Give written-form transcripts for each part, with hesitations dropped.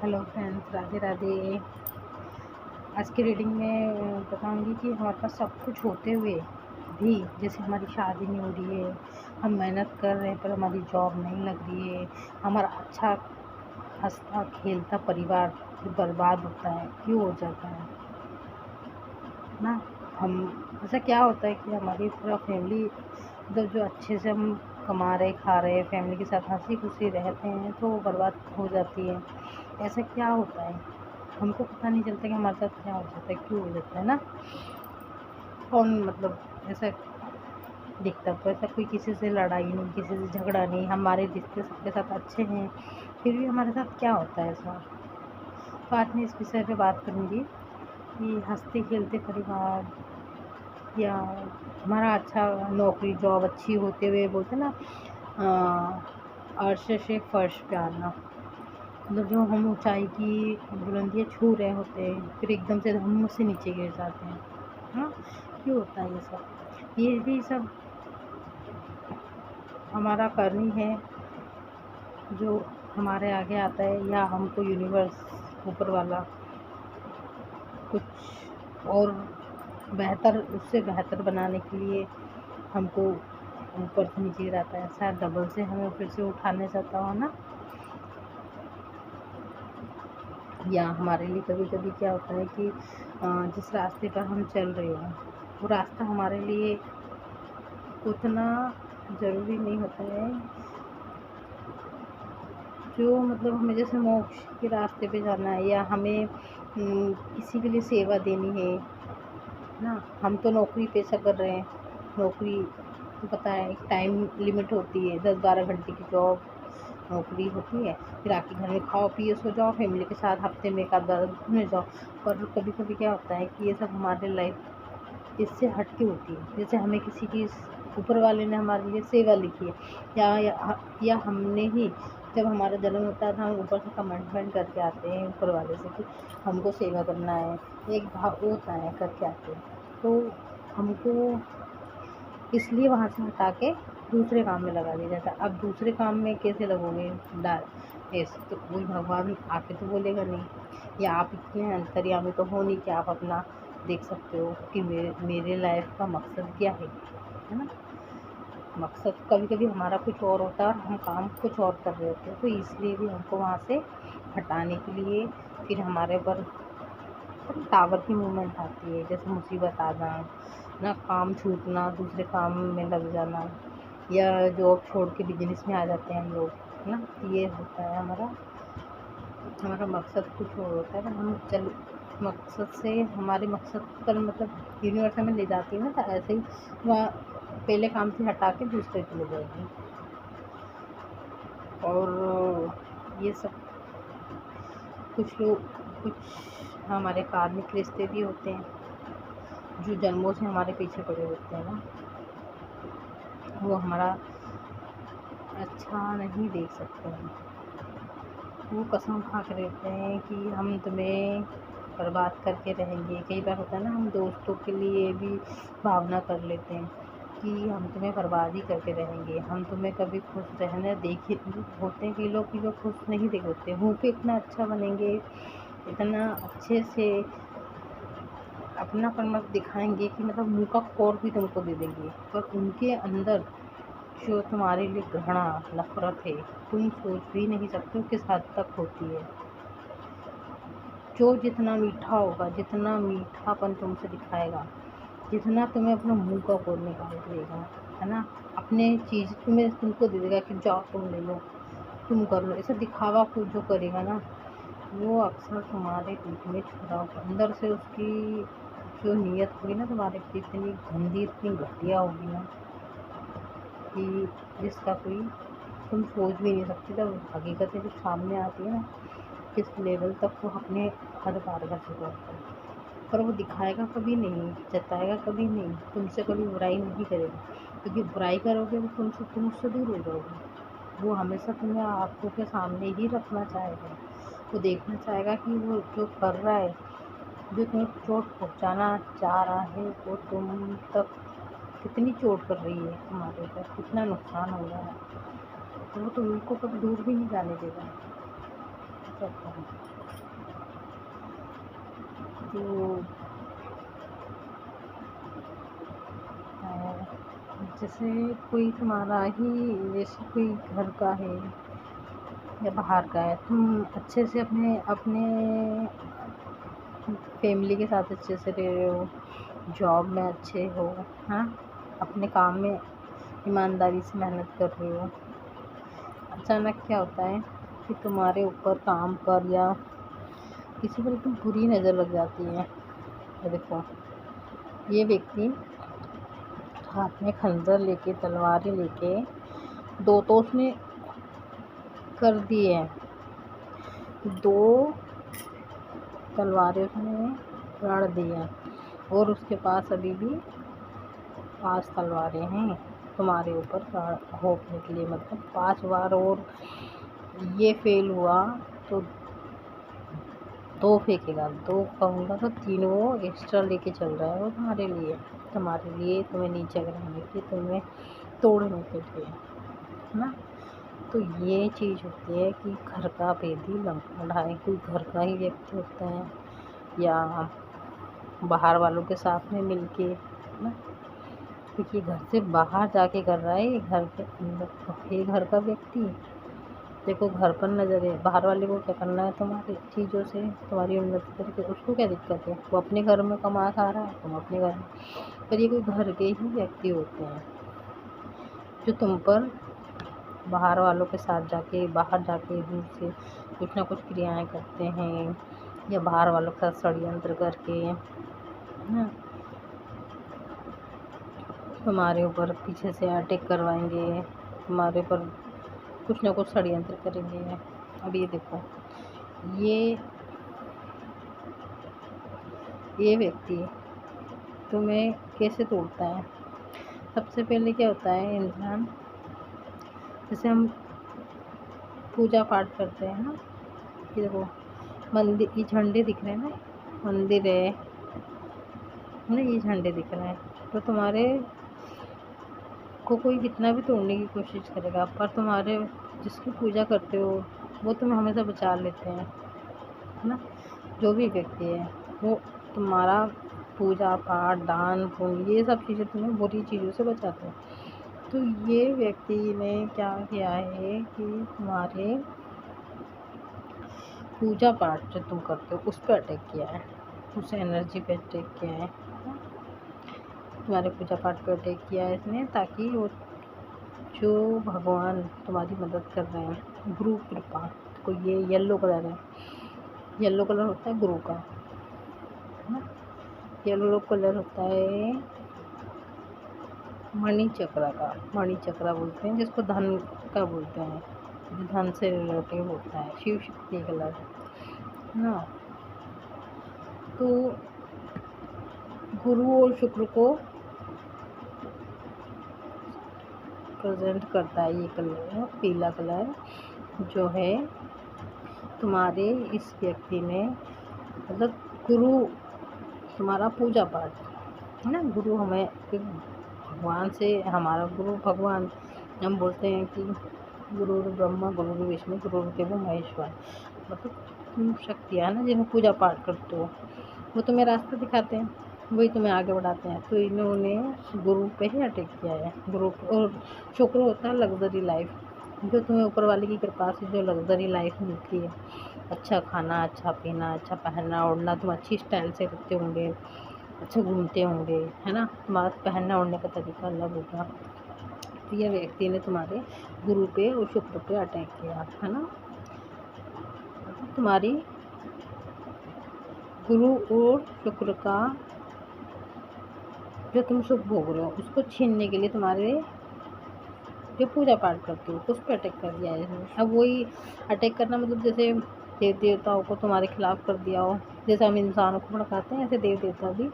Hello friends, Radhe Radhe. आज की reading में बताऊंगी कि हमारे पास सब कुछ होते हुए भी, जैसे हमारी शादी नहीं हो रही है, हम मेहनत कर रहे हैं पर हमारी जॉब नहीं लग रही है, हमारा अच्छा हंसता खेलता परिवार बर्बाद होता है, क्यों हो जाता है ना। हम ऐसा क्या होता है कि हमारी पूरा फैमिली मतलब जो अच्छे से हम कमा रहे खा रहे फैमिली के साथ हंसी खुशी रहते हैं तो वो बर्बाद हो जाती है। ऐसा क्या होता है, हमको पता नहीं चलता कि हमारे साथ क्या हो जाता है, क्यों हो जाता है ना। कौन मतलब ऐसा दिखता तो ऐसा कोई किसी से लड़ाई नहीं, किसी से झगड़ा नहीं, हमारे रिश्ते सबके साथ अच्छे हैं, फिर भी हमारे साथ क्या होता है ऐसा। तो आज मैं इस विषय पे बात करूँगी कि हंसते खेलते परिवार या हमारा अच्छा नौकरी जॉब अच्छी होते हुए बोलते ना अर्श से फर्श पे आना, मतलब जो हम ऊंचाई की बुलंदियाँ छू रहे होते हैं फिर एकदम से हम उससे नीचे गिर जाते हैं। हाँ, क्यों होता है ये सब, ये भी सब हमारा करनी है जो हमारे आगे आता है, या हमको यूनिवर्स ऊपर वाला कुछ और बेहतर उससे बेहतर बनाने के लिए हमको ऊपर से नीचे गिराता है, शायद डबल से हमें फिर से उठाने जाता हो ना। या हमारे लिए कभी कभी क्या होता है कि जिस रास्ते पर हम चल रहे हो वो रास्ता हमारे लिए उतना ज़रूरी नहीं होता है, जो मतलब हमें जैसे मोक्ष के रास्ते पे जाना है या हमें किसी के लिए सेवा देनी है ना। हम तो नौकरी पेशा कर रहे हैं, नौकरी तो पता है एक टाइम लिमिट होती है, 10-12 घंटे की जॉब नौकरी होती है, फिर आके घर में खाओ पियो सो जाओ, फैमिली के साथ हफ्ते में एक आध बार घूमने जाओ। पर कभी कभी क्या होता है कि ये सब हमारे लाइफ इससे हट के होती है, जैसे हमें किसी की ऊपर वाले ने हमारे लिए सेवा लिखी है, या हमने ही जब हमारा जन्म होता है तो हम ऊपर से कमिटमेंट करके आते हैं ऊपर वाले से कि हमको सेवा करना है, एक भाव होता है करके आते हैं। तो हमको इसलिए वहाँ से हटा के दूसरे काम में लगा दिया जाता है। अब दूसरे काम में कैसे लगोगे, डाल ऐसे तो कोई भगवान आके तो बोलेगा नहीं, या आप इतने अंतर्यामी तो हो नहीं कि आप अपना देख सकते हो कि मेरे लाइफ का मकसद क्या है ना। मकसद कभी कभी हमारा कुछ और होता है और हम काम कुछ और कर रहे होते हैं, तो इसलिए भी हमको वहाँ से हटाने के लिए फिर हमारे ऊपर टावर की मूवमेंट आती है, जैसे मुसीबत आ जाना ना, काम छूटना, दूसरे काम में लग जाना, या जॉब छोड़ के बिजनेस में आ जाते हैं हम लोग, है ना। ये होता है हमारा हमारा मकसद कुछ और होता है, हम चल मकसद से हमारे मकसद पर मतलब यूनिवर्स हमें ले जाती है ना, तो ऐसे ही वहाँ पहले काम से हटा के दूसरे पे ले जाएगी। और ये सब कुछ लोग कुछ हमारे कार्मिक रिश्ते भी होते हैं जो जन्मों से हमारे पीछे पड़े होते हैं ना, वो हमारा अच्छा नहीं देख सकते हैं, वो कसम खा के रहते हैं कि हम तुम्हें बर्बाद करके रहेंगे। कई बार होता है ना, हम दोस्तों के लिए भी भावना कर लेते हैं कि हम तुम्हें बर्बाद ही करके रहेंगे, हम तुम्हें कभी खुश रहने देखे होते हैं कि लोग की जो खुश नहीं देख होते, मुँह पे इतना अच्छा बनेंगे, इतना अच्छे से अपनापन मत दिखाएंगे कि मतलब मुँह का खोर भी तुमको दे देंगे, पर उनके अंदर जो तुम्हारे लिए घृणा नफरत है तुम सोच भी नहीं सकते हो किस हद तक होती है। जो जितना मीठा होगा, जितना मीठापन तुमसे दिखाएगा, जितना तुम्हें अपना मुंह का खोल निकाल देगा, है ना, अपने चीज़ तुमको दे देगा कि जाओ तुम ले लो, तुम कर लो, ऐसा दिखावा कुछ जो करेगा ना, वो अक्सर तुम्हारे दिल में छुपा होगा, अंदर से उसकी जो नीयत होगी ना तुम्हारे प्रति इतनी गंदी इतनी घटिया होगी ना कि जिसका कोई तुम सोच भी नहीं सकते। जब हकीकतें जब सामने आती है ना, किस लेवल तक वो अपने हद पार कर चुका होता है, पर वो दिखाएगा कभी नहीं, जताएगा कभी नहीं, तुमसे कभी बुराई नहीं करेगा, क्योंकि बुराई करोगे तो तुम उससे दूर हो जाओगे। वो हमेशा तुम्हें आँखों के सामने ही रखना चाहेगा, वो देखना चाहेगा कि वो जो कर रहा है, जो तुम्हें चोट पहुँचाना चाह रहा है, वो तुम तक कितनी चोट कर रही है, तुम्हारे ऊपर कितना नुकसान हो रहा है, तो वो तुमको कभी दूर भी नहीं जाने देगा। करता है। तो जैसे कोई तुम्हारा ही, जैसे कोई घर का है या बाहर का है, तुम अच्छे से अपने अपने फैमिली के साथ अच्छे से रह रहे हो, जॉब में अच्छे हो, हाँ, अपने काम में ईमानदारी से मेहनत कर रहे हो, अचानक क्या होता है कि तुम्हारे ऊपर काम पर या किसी पर एकदम बुरी नज़र लग जाती है। ये देखो, ये व्यक्ति हाथ में खंजर लेके, तलवारें लेके, दो तो उसने कर दिए हैं, दो तलवारें उसने गाड़ दी हैं, और उसके पास अभी भी 5 तलवारें हैं तुम्हारे ऊपर भोंकने के लिए। मतलब 5 बार और ये फेल हुआ तो 2 फेंकेगा, 2 कहूँगा तो 3 वो एक्स्ट्रा लेके चल रहा है वो तुम्हारे लिए, तुम्हें नीचे गिराने के लिए, तुम्हें तोड़ने के लिए, है ना। तो ये चीज़ होती है कि घर का भेदी लंका ढाए। कोई घर का ही व्यक्ति होता है या बाहर वालों के साथ में मिलके, है ना, क्योंकि घर से बाहर जाके कर रहा है, ये घर के अंदर, ये घर का व्यक्ति देखो घर पर नज़र है, बाहर वाले को क्या करना है तुम्हारी चीज़ों से, तुम्हारी उन्नति करके, उसको क्या दिक्कत है, वो अपने घर में कमा खा रहा है, तुम अपने घर में। पर ये कोई घर के ही व्यक्ति होते हैं जो तुम पर बाहर वालों के साथ जाके, बाहर जाके दूर से कुछ ना कुछ क्रियाएं करते हैं, या बाहर वालों के साथ षड्यंत्र करके, है ना, तुम्हारे ऊपर पीछे से अटैक करवाएंगे, तुम्हारे ऊपर कुछ ना कुछ षड्यंत्र करेंगे। अब ये देखो, ये व्यक्ति तुम्हें कैसे तोड़ता है। सबसे पहले क्या होता है, इंसान, जैसे हम पूजा पाठ करते हैं ना, ये देखो मंदिर, ये झंडे दिख रहे हैं ना, मंदिर है ना, ये झंडे दिख रहे हैं, तो तुम्हारे को कोई कितना भी तोड़ने की कोशिश करेगा, पर तुम्हारे जिसकी पूजा करते हो वो तुम्हें हमेशा बचा लेते हैं, है ना। जो भी व्यक्ति है वो तुम्हारा पूजा पाठ, दान पुण्य, ये सब चीज़ें तुम्हें बुरी चीज़ों से बचाते हैं। तो ये व्यक्ति ने क्या किया है कि तुम्हारे पूजा पाठ जो तुम करते हो उस पर अटैक किया है, उस एनर्जी पे अटैक किया है, तुम्हारे पूजा पाठ पे अटैक किया है इसने, ताकि वो जो भगवान तुम्हारी मदद कर रहे हैं, गुरु कृपा, को ये येलो कलर है, येलो कलर होता है गुरु का, है ना। येलो कलर होता है मणि चक्र का, मणि चक्र बोलते हैं जिसको धन का बोलते हैं, जो धन से रिलेटिव होता है, शिव शक्ति कलर, है ना। तो गुरु और शुक्र को प्रेजेंट करता है ये कलर, पीला कलर जो है तुम्हारे इस व्यक्ति ने, मतलब गुरु तुम्हारा पूजा पाठ, है ना। गुरु हमें भगवान से, हमारा गुरु भगवान, हम बोलते हैं कि गुरु ब्रह्मा, गुरु विष्णु, गुरु देवो महेश्वर, मतलब शक्तियाँ ना जिन्हें पूजा पाठ करते हो, वो तुम्हें रास्ता दिखाते हैं, वही तुम्हें आगे बढ़ाते हैं। तो इन्होंने गुरु पे ही अटैक किया है, गुरु। और शुक्र होता है लग्जरी लाइफ, जो तुम्हें ऊपर वाले की कृपा से जो लग्जरी लाइफ मिलती है, अच्छा खाना, अच्छा पीना, अच्छा पहनना ओढ़ना, तुम अच्छी स्टाइल से रहते होंगे, अच्छा घूमते होंगे, है ना, तुम्हारा पहनना ओढ़ने का तरीका अलग होगा। तो यह व्यक्ति ने तुम्हारे गुरु पे और शुक्र पे अटैक किया, है ना। तुम्हारी गुरु और शुक्र का जो तुम सुख भोग रहे हो उसको छीनने के लिए तुम्हारे जो पूजा पाठ करते हो उस पर अटैक कर दिया है इसने। अब वही अटैक करना, मतलब जैसे देव देवताओं को तुम्हारे खिलाफ कर दिया हो, जैसे हम इंसानों को भड़काते हैं ऐसे देव देवता भी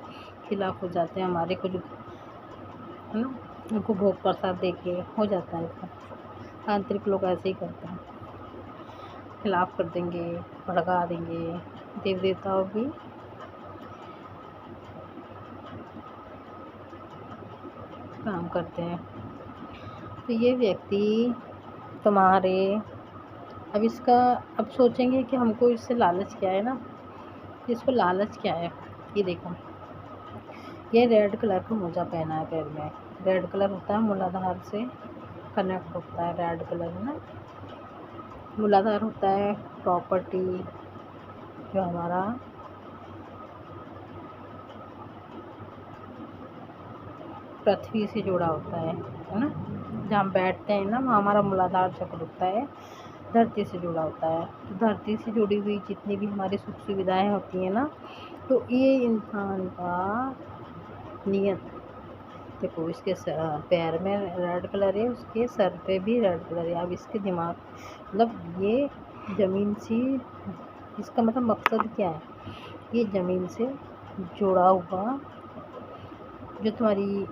खिलाफ हो जाते हैं हमारे, कुछ, है ना, उनको भोग प्रसाद दे के हो जाता है इसका। तांत्रिक लोग ऐसे ही करते हैं, खिलाफ कर देंगे, भड़का देंगे, देव देवताओं भी काम करते हैं। तो ये व्यक्ति तुम्हारे अब इसका अब सोचेंगे कि हमको इससे लालच क्या है ना, कि इसको लालच क्या है। ये देखो, ये रेड कलर का मोजा पहना है पैर में। रेड कलर होता है मूलाधार से कनेक्ट होता है, रेड कलर है ना। मूलाधार होता है प्रॉपर्टी, जो हमारा पृथ्वी से जुड़ा होता है ना। जहाँ हम बैठते हैं ना, वहाँ हमारा मूलाधार चक्र होता है, धरती से जुड़ा होता है। तो धरती से जुड़ी हुई जितनी भी हमारी सुख सुविधाएं होती हैं ना, तो ये इंसान का नियत। देखो, इसके पैर में रेड कलर है, उसके सर पे भी रेड कलर है। अब इसके दिमाग, मतलब ये ज़मीन से, इसका मतलब मकसद क्या है, ये ज़मीन से जुड़ा हुआ जो तुम्हारी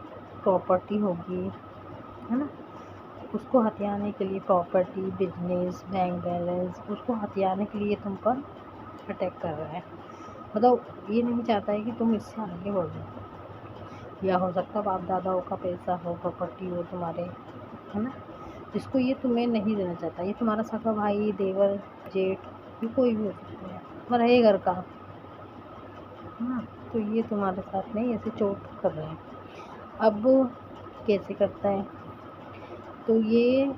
प्रॉपर्टी होगी, है ना, उसको हथियाने के लिए, प्रॉपर्टी, बिजनेस, बैंक बैलेंस, उसको हथियाने के लिए तुम पर अटैक कर रहा है। मतलब ये नहीं चाहता है कि तुम इससे आगे बढ़ो। या हो सकता है बाप दादाओं का पैसा हो, प्रॉपर्टी हो तुम्हारे, है ना, जिसको ये तुम्हें नहीं देना चाहता। ये तुम्हारा सगा भाई, देवर, जेठ, ये कोई भी हो सकता है, तुम्हारा ये घर का, है ना। तो ये तुम्हारे साथ में ऐसे चोट कर रहे हैं। अब कैसे करता है, तो ये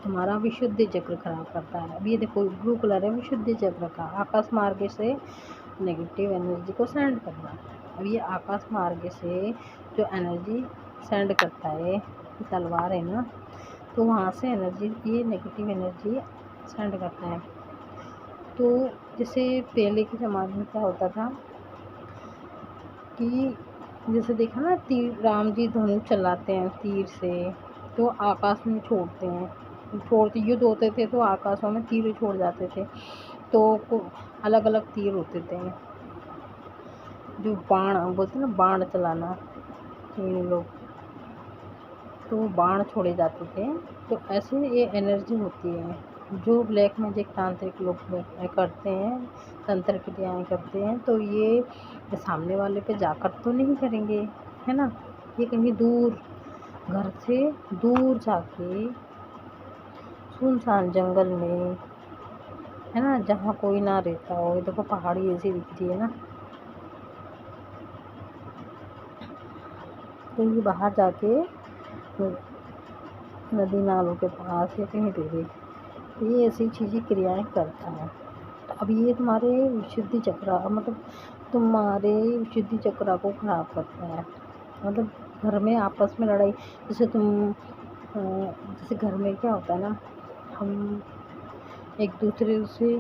तुम्हारा विशुद्ध चक्र खराब करता है। अब ये देखो, ब्लू कलर है विशुद्ध चक्र का, आकाश मार्ग से नेगेटिव एनर्जी को सेंड करना। अब ये आकाश मार्ग से जो एनर्जी सेंड करता है, तलवार है ना, तो वहाँ से एनर्जी, ये नेगेटिव एनर्जी सेंड करता है। तो जैसे पहले के ज़माने में क्या होता था कि जैसे देखा ना, तीर, राम जी धनुष चलाते हैं तीर से, तो आकाश में छोड़ते हैं, छोड़ते युद्ध होते थे तो आकाशों में तीर छोड़ जाते थे। तो अलग अलग तीर होते थे, जो बाण बोलते हैं ना, बाण चलाना, तीन लोग, तो बाण छोड़े जाते थे। तो ऐसे ये एनर्जी होती है जो ब्लैक मैजिक तांत्रिक लोग करते हैं, तंत्र क्रियाएँ करते हैं। तो ये सामने वाले पे जाकर तो नहीं करेंगे, है ना, ये कहीं दूर, घर से दूर जाके सुनसान जंगल में, है ना, जहाँ कोई ना रहता हो। ये देखो पहाड़ी ऐसी दिख रही है ना, तो ये बाहर जाके नदी नालों के पास या कहीं पे भी, तो ये ऐसी चीज़ें क्रियाएं करता है। तो अब ये तुम्हारे विशुद्धि चक्र, मतलब तुम्हारे विशुद्धि चक्र को खराब करता है। मतलब घर में आपस में लड़ाई, जैसे जैसे घर में क्या होता है ना, हम एक दूसरे से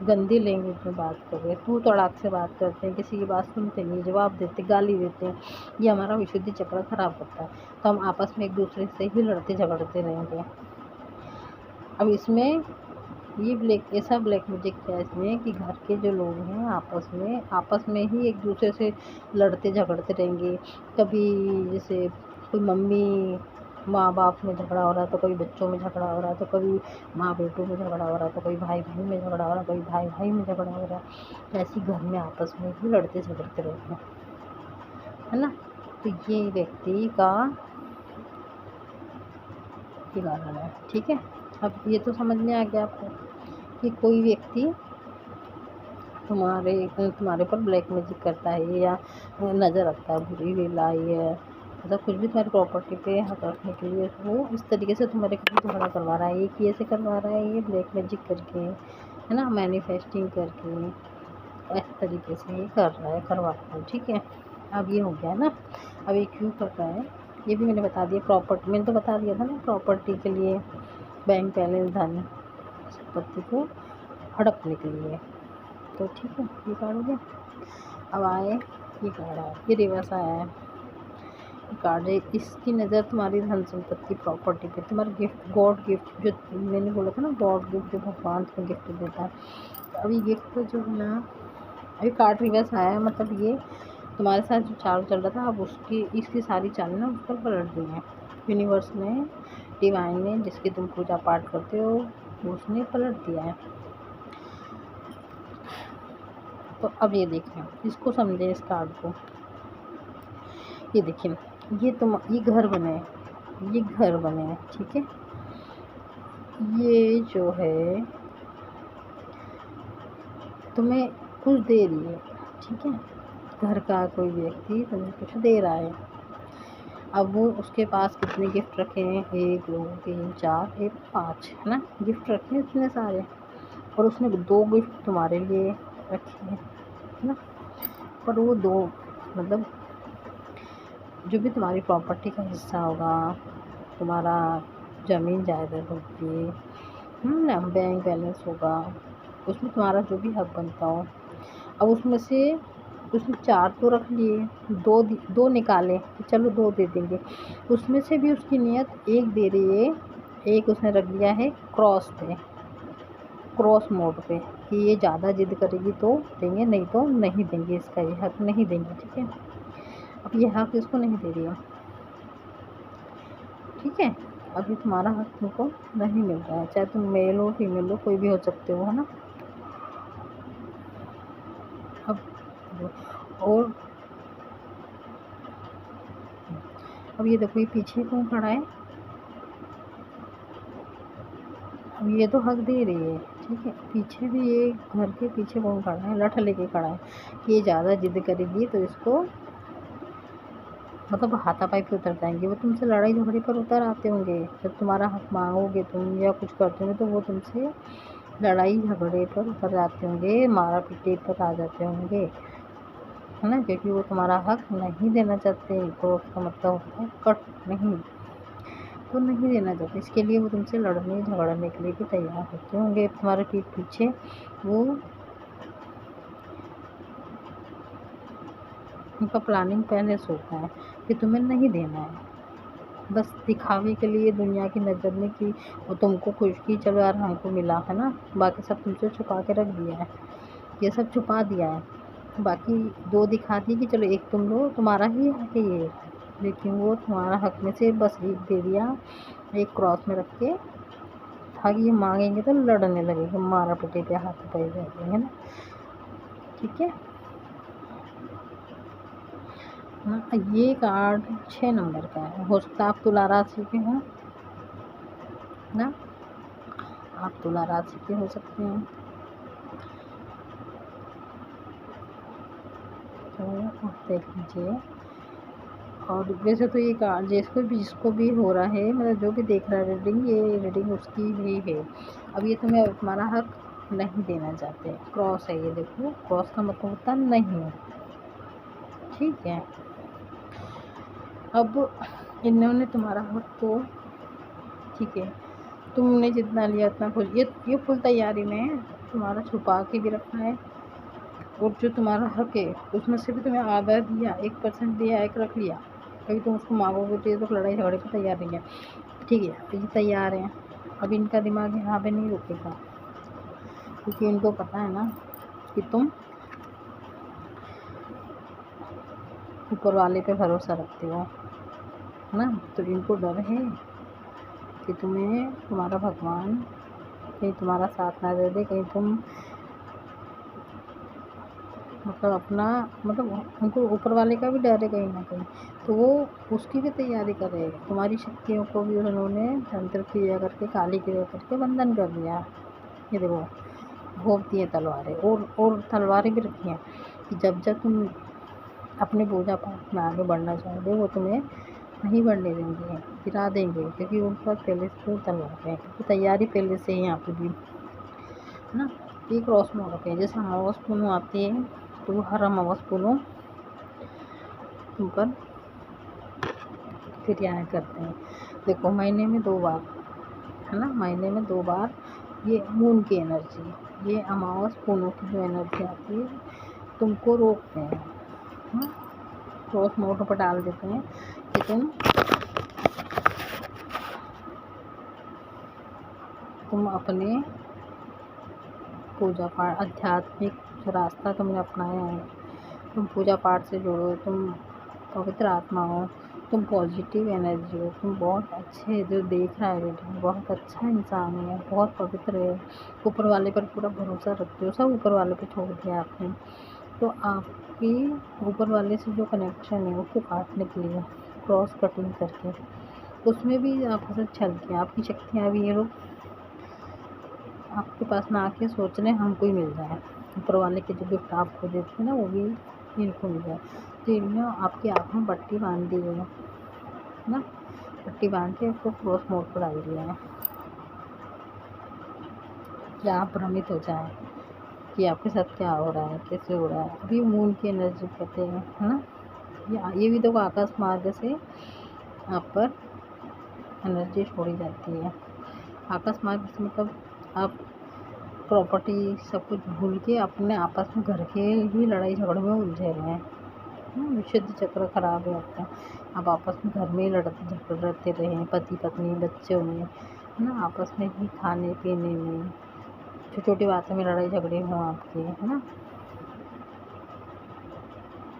गंदी लैंग्वेज में बात कर रहे हैं, तू तड़ाक से बात करते हैं, किसी की बात सुनते नहीं, जवाब देते, गाली देते हैं, ये हमारा विशुद्धि चक्र खराब करता है। तो हम आपस में एक दूसरे से ही लड़ते झगड़ते रहेंगे। अब इसमें ये ऐसा ब्लैक मैजिक क्या है इसमें, कि घर के जो लोग हैं आपस में ही एक दूसरे से लड़ते झगड़ते रहेंगे। कभी जैसे कोई मम्मी माँ बाप में झगड़ा हो रहा है, तो कभी बच्चों में झगड़ा हो रहा है, तो कभी माँ बेटों में झगड़ा हो रहा है, तो कभी भाई भाई में झगड़ा हो रहा है, कभी भाई भाई में झगड़ा हो रहा है। ऐसे घर में आपस में ही लड़ते झगड़ते रहते हैं, है ना। तो ये व्यक्ति का कारण है, ठीक है। अब ये तो समझ में आ गया आपको कि कोई व्यक्ति तुम्हारे पर ब्लैक मैजिक करता है या नज़र रखता है, बुरी वेला आई है, मतलब कुछ भी तुम्हारी प्रॉपर्टी पे हाथ रखने के लिए वो इस तरीके से तुम्हारे कभी झगड़ा करवा रहा है। ये कैसे करवा रहा है, ये ब्लैक मैजिक करके, है ना, मैनिफेस्टिंग करके, इस तरीके से ये कर रहा है, करवा रहा है, ठीक है। अब ये हो गया ना। अब ये क्यों कर रहा है ये भी मैंने बता दिया। प्रॉपर्टी मैंने तो बता दिया था ना, प्रॉपर्टी के लिए, बैंक बैलेंस, धन संपत्ति को हड़पने के लिए। तो ठीक है, ये कार्ड हो गया। अब आए ये कार्ड आया, ये रिवर्स आया है, कार्ड है, इसकी नज़र तुम्हारी धन संपत्ति प्रॉपर्टी पे, तुम्हारा गिफ्ट, गॉड गिफ्ट, जो मैंने बोला था ना, गॉड गिफ्ट जो भगवान तुम्हें गिफ्ट देता है। तो अभी गिफ्ट जो है ना, अभी कार्ड रिवर्स आया है, मतलब ये तुम्हारे साथ जो चाल चल रहा था, अब इसकी सारी चालें ना उस पर पलट दी हैं। यूनिवर्स ने, डिवाइन ने, जिसकी तुम पूजा पाठ करते हो, उसने पलट दिया है। तो अब ये देखें, इसको समझें, इस कार्ड को। ये देखिए, ये घर बने हैं, ठीक है। ये जो है तुम्हें कुछ दे रही है, ठीक है, घर का कोई व्यक्ति तुम्हें कुछ दे रहा है। अब वो उसके पास कितने गिफ्ट रखे हैं, 1 2 3 4 एक 5, है ना, गिफ्ट रखे हैं इतने सारे, और उसने 2 गिफ्ट तुम्हारे लिए रखे हैं, है ना। पर वो 2 मतलब जो भी तुम्हारी प्रॉपर्टी का हिस्सा होगा, तुम्हारा ज़मीन जायदाद होगी, ना, बैंक बैलेंस होगा, उसमें तुम्हारा जो भी हक बनता हो, अब उसमें से उसने 4 तो रख लिए, 2 निकाले कि चलो 2 दे देंगे, उसमें से भी उसकी नीयत 1 दे रही है, 1 उसने रख लिया है क्रॉस मोड पे कि ये ज़्यादा जिद करेगी तो देंगे, नहीं तो नहीं देंगे, इसका ये हक नहीं देंगे, ठीक है। अब ये हक इसको नहीं दे रही हो, ठीक है। अभी तुम्हारा हक तुमको नहीं मिल रहा है, चाहे तुम मेल हो फीमेल हो, कोई भी हो सकते हो, है ना। अब और अब ये देखो, ये पीछे कौन खड़ा है, अब ये तो हक दे रही है, ठीक है, पीछे भी ये घर के पीछे कौन खड़ा है, लठ लेके खड़ा है कि ये ज़्यादा जिद करेगी तो इसको मतलब हाथापाई पे उतर जाएंगे, वो तुमसे लड़ाई झगड़े पर उतर आते होंगे, जब तुम्हारा हक मांगोगे तुम या कुछ करते होंगे तो वो तुमसे लड़ाई झगड़े पर उतर जाते होंगे, मारा पीटे पर आ जाते होंगे, है ना, क्योंकि वो तुम्हारा हक नहीं देना चाहते। तो उसका मतलब होता है कट नहीं, तो नहीं देना चाहते, इसके लिए वो तुमसे लड़ने झगड़ने के लिए भी तैयार होते होंगे, तुम्हारे पीठ पीछे वो उनका प्लानिंग पहले से होता है कि तुम्हें नहीं देना है, बस दिखावे के लिए, दुनिया की नज़र में कि वो तुमको खुश की चलो यार हमको मिला, है ना, बाकी सब तुमसे छुपा के रख दिया है, ये सब छुपा दिया है, बाकी 2 दिखा दी कि चलो 1 तुम लो, तुम्हारा ही हक है ये, लेकिन वो तुम्हारा हक में से बस 1 दे दिया, 1 क्रॉस में रख के, ताकि ये मांगेंगे तो लड़ने लगेंगे, मारा पिटे पे हाथ पाई जाएंगे, है ना, ठीक है। हाँ, ये कार्ड 6 नंबर का है, हो सकता है आप तुला राशि के हों ना, आप तुला राशि के हो सकते हैं, तो देख लीजिए। और वैसे तो ये कार्ड जिसको भी हो रहा है, मतलब जो भी देख रहा है रीडिंग, ये रीडिंग उसकी भी है। अब ये तुम्हें तुम्हारा हक नहीं देना चाहते, क्रॉस है, ये देखो क्रॉस का मतलब होता नहीं, ठीक है। अब इन्होंने तुम्हारा हक तो, ठीक है, तुमने जितना लिया उतना फुल, ये फुल तैयारी में है, तुम्हारा छुपा के भी रखा है, और जो तुम्हारा हक है उसमें से भी तुम्हें आधा दिया, 1% दिया, 1 रख लिया, कभी तुम उसको मांगोगे तो ये तो लड़ाई झगड़े पर तैयार नहीं है, ठीक है, तो ये तैयार हैं। अब इनका दिमाग यहाँ पे नहीं रुकेगा, क्योंकि इनको पता है ना कि तुम ऊपर वाले पे भरोसा रखते हो, है ना, तो इनको डर है कि तुम्हें तुम्हारा भगवान कहीं तुम्हारा साथ ना दे दे, कहीं तुम मतलब अपना मतलब उनको ऊपर वाले का भी डर है कहीं ना कहीं, तो वो उसकी भी तैयारी कर रहे हैं, तुम्हारी शक्तियों को भी उन्होंने तंत्र क्रिया करके, काली क्रिया करके बंधन कर दिया। ये देखो घोंपती हैं तलवारें, और तलवारें भी रखी हैं कि जब जब तुम अपने पूजा पाठ में आगे बढ़ना चाहोगे वो तुम्हें नहीं बढ़ने देंगे, गिरा देंगे, क्योंकि उन पर पहले से तलवार है, क्योंकि तैयारी पहले से ही यहाँ पे भी, है ना। ये क्रॉस में होते हैं, जैसे अमावस पूनम आती है तो वो हर अमावस पूनम तुम पर क्रियाएँ करते हैं। देखो महीने में 2 बार, है ना, महीने में 2 बार ये मून की एनर्जी, ये अमावस पूनम की जो एनर्जी आती है तुमको रोकते हैं, क्रॉस मोड पर डाल देते हैं कि तुम अपने पूजा पाठ, आध्यात्मिक जो रास्ता तुमने अपनाया है, तुम पूजा पाठ से जुड़ो, तुम पवित्र आत्मा हो, तुम पॉजिटिव एनर्जी हो, तुम बहुत अच्छे, जो देख रहा है रीडिंग बहुत अच्छा इंसान है, बहुत पवित्र है, ऊपर वाले पर पूरा भरोसा रखते हो, सब ऊपर वाले पे छोड़ दिया आपने, तो आपकी ऊपर वाले से जो कनेक्शन है उसको काटने के लिए क्रॉस कटिंग करके उसमें भी आपके साथ छल किया, आपकी शक्तियाँ भी ये लोग आपके पास ना आके सोच रहे हमको ही मिल जाए, ऊपर वाले के जो गिफ्ट आपको देते हैं ना वो भी इनको मिल जाए। तो इन्होंने आपकी आँख में पट्टी बांध दी है ना, पट्टी बांध के उसको क्रॉस मोड पर डाल दिया है कि आप भ्रमित हो जाएं कि आपके साथ क्या हो रहा है, कैसे हो रहा है। अभी मून की एनर्जी कहते हैं, है ना। ये भी देखो आकाश मार्ग से आप पर एनर्जी छोड़ी जाती है। आकाश मार्ग से मतलब आप प्रॉपर्टी सब कुछ भूल के अपने आपस में घर के ही लड़ाई झगड़े में उलझे रहे हैं। विशुद्ध चक्र खराब है आपका। आप आपस में घर में ही लड़ते रहे, पति पत्नी बच्चों में, है ना, आपस में ही खाने पीने में छोटी छोटी बातों में लड़ाई झगड़े हों आपके, है ना।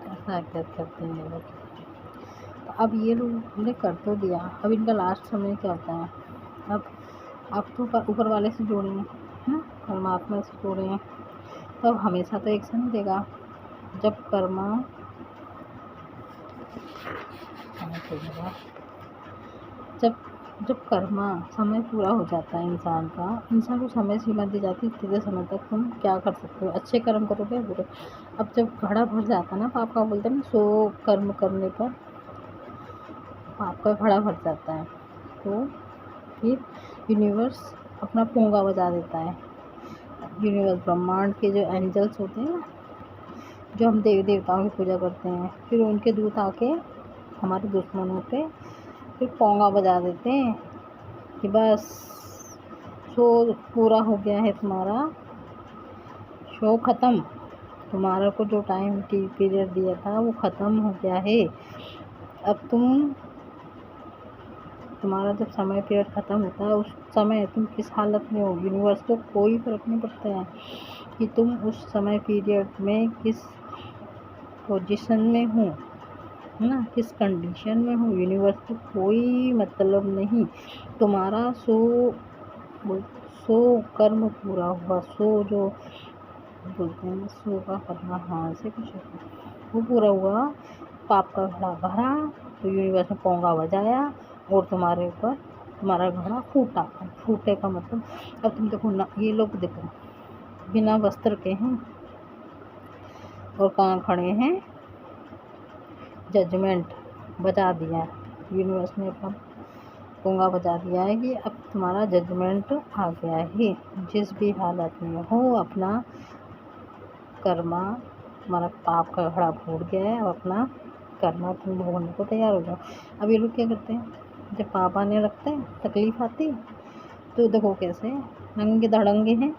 ऐसा क्या करते हैं ये लोग। तो अब ये लोग ने कर तो दिया, अब इनका लास्ट समय क्या होता है। अब तो ऊपर वाले से जोड़े हैं, है ना, परमात्मा से जोड़े हैं। तो अब हमेशा तो एक से नहीं देगा। जब कर्मा जब जब कर्मा समय पूरा हो जाता है इंसान को समय सीमा दी जाती है, इतने समय तक तुम क्या कर सकते हो, अच्छे कर्म करोगे बुरे। अब जब घड़ा भर जाता है ना पाप का, बोलते हैं ना 100 कर्म करने पर पाप का घड़ा भर जाता है, तो फिर यूनिवर्स अपना पोंगा बजा देता है। यूनिवर्स ब्रह्मांड के जो एंजल्स होते हैं ना, जो हम देवी देवताओं की पूजा करते हैं, फिर उनके दूत आके हमारे दुश्मनों पे फिर पोंगा बजा देते हैं कि बस शो पूरा हो गया है, तुम्हारा शो ख़त्म, तुम्हारा को जो टाइम पीरियड दिया था वो ख़त्म हो गया है। अब तुम्हारा जब समय पीरियड ख़त्म होता है उस समय तुम किस हालत में हो, यूनिवर्स को कोई फ़र्क नहीं पड़ता है कि तुम उस समय पीरियड में किस पोजीशन में हो, है ना, किस कंडीशन में हो। यूनिवर्स को कोई मतलब नहीं। तुम्हारा सो कर्म पूरा हुआ, जो बोलते हैं सो का करना, हाँ से कुछ वो पूरा हुआ, पाप का घड़ा भरा तो यूनिवर्स ने पोंगा बजाया और तुम्हारे ऊपर तुम्हारा घड़ा फूटे का मतलब। अब तुम देखो ना, ये लोग देखो बिना वस्त्र के हैं और कहाँ खड़े हैं, जजमेंट बजा दिया यूनिवर्स ने, अपना पोंगा बजा दिया है कि अब तुम्हारा जजमेंट आ गया है। जिस भी हालत में हो अपना कर्मा, तुम्हारा पाप का घड़ा फूट गया है और अपना कर्मा तुम भोगने को तैयार हो जाओ। अब ये लोग क्या करते हैं, जब पाप आने लगता है, तकलीफ आती, तो देखो कैसे नंगे धड़ंगे हैं,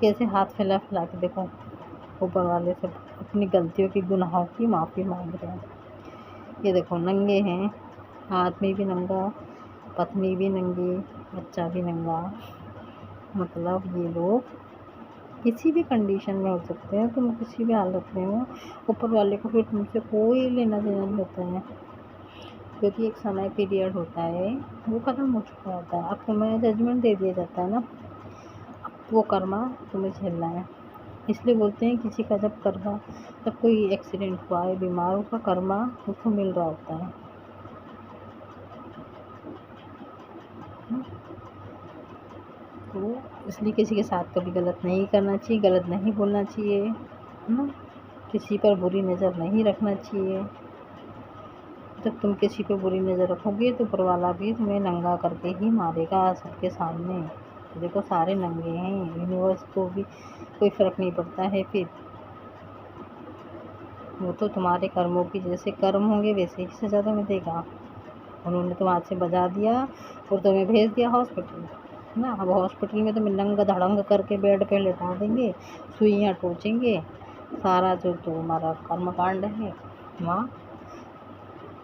कैसे हाथ फैला फैला के देखो ऊपर वाले से अपनी गलतियों की गुनाहों की माफ़ी मांग रहे हैं। ये देखो नंगे हैं, आदमी भी नंगा, पत्नी भी नंगी, बच्चा भी नंगा। मतलब ये लोग किसी भी कंडीशन में हो सकते हैं, तुम किसी भी हालत में हो, ऊपर वाले को फिर तुमसे कोई लेना देना नहीं होता है, क्योंकि एक समय पीरियड होता है वो ख़त्म हो चुका होता है। अब तुम्हें जजमेंट दे दिया जाता है ना, वो कर्मा तुम्हें झेलना है। इसलिए बोलते हैं किसी का जब कोई एक्सीडेंट हुआ है, बीमार, उसका कर्मा उसको मिल रहा होता है। तो इसलिए किसी के साथ कभी गलत नहीं करना चाहिए, गलत नहीं बोलना चाहिए, है ना, किसी पर बुरी नज़र नहीं रखना चाहिए। जब तुम किसी पर बुरी नज़र रखोगे तो ऊपर वाला भी तुम्हें नंगा करके ही मारेगा सबके सामने। तो देखो सारे नंगे हैं, यूनिवर्स को भी कोई फ़र्क नहीं पड़ता है। फिर वो तो तुम्हारे कर्मों की जैसे कर्म होंगे वैसे ही सज़ा तुम्हें देगा। उन्होंने तुम हाथ से बजा दिया और तुम्हें भेज दिया हॉस्पिटल ना। अब हॉस्पिटल में तुम्हें नंगा धड़ंग करके बेड पे लेटा देंगे, सुइयाँ टोचेंगे, सारा जो तुम्हारा कर्मकांड है वहाँ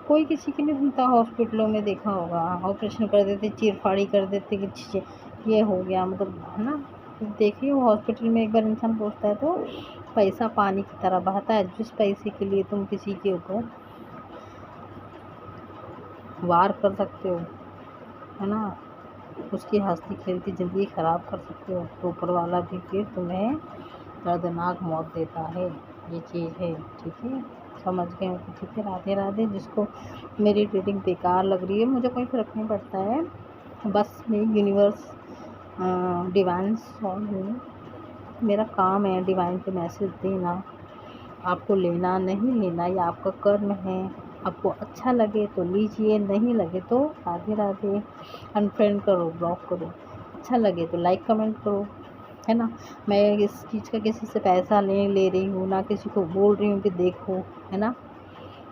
कोई किसी की नहीं सुनता। हॉस्पिटलों में देखा होगा, ऑपरेशन कर देते, चीरफाड़ी कर देते कि ये हो गया, मतलब, है ना। देखिए हॉस्पिटल में एक बार इंसान पहुँचता है तो पैसा पानी की तरह बहता है। जिस पैसे के लिए तुम किसी के ऊपर वार कर सकते हो, है ना, उसकी हंसती खेलती ज़िंदगी ख़राब कर सकते हो, तो ऊपर वाला भी फिर तुम्हें दर्दनाक मौत देता है। ये चीज़ है, ठीक है, समझ गए हो? ठीक है, राधे राधे। जिसको मेरी रीडिंग बेकार लग रही है, मुझे कोई फ़र्क नहीं पड़ता है, बस मैं यूनिवर्स डिवाइन सोल हूँ। मेरा काम है डिवाइन पे मैसेज देना। आपको लेना नहीं लेना ये आपका कर्म है। आपको अच्छा लगे तो लीजिए, नहीं लगे तो राधे राधे। अनफ्रेंड करो, ब्लॉक करो। अच्छा लगे तो लाइक कमेंट करो, है ना। मैं इस चीज़ का किसी से पैसा नहीं ले रही हूँ, ना किसी को बोल रही हूँ कि देखो, है ना।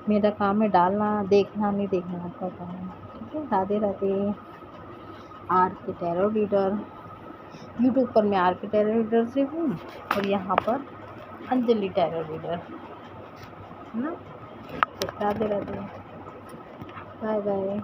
मेरा काम है डालना, देखना नहीं देखना आपका काम है। ठीक है, राधे राधे। आर के टैरो रीडर, यूट्यूब पर मैं आर के टैरो रीडर से हूँ और यहाँ पर अंजलि टैरो रीडर, है ना। Radhe Radhe, bye bye.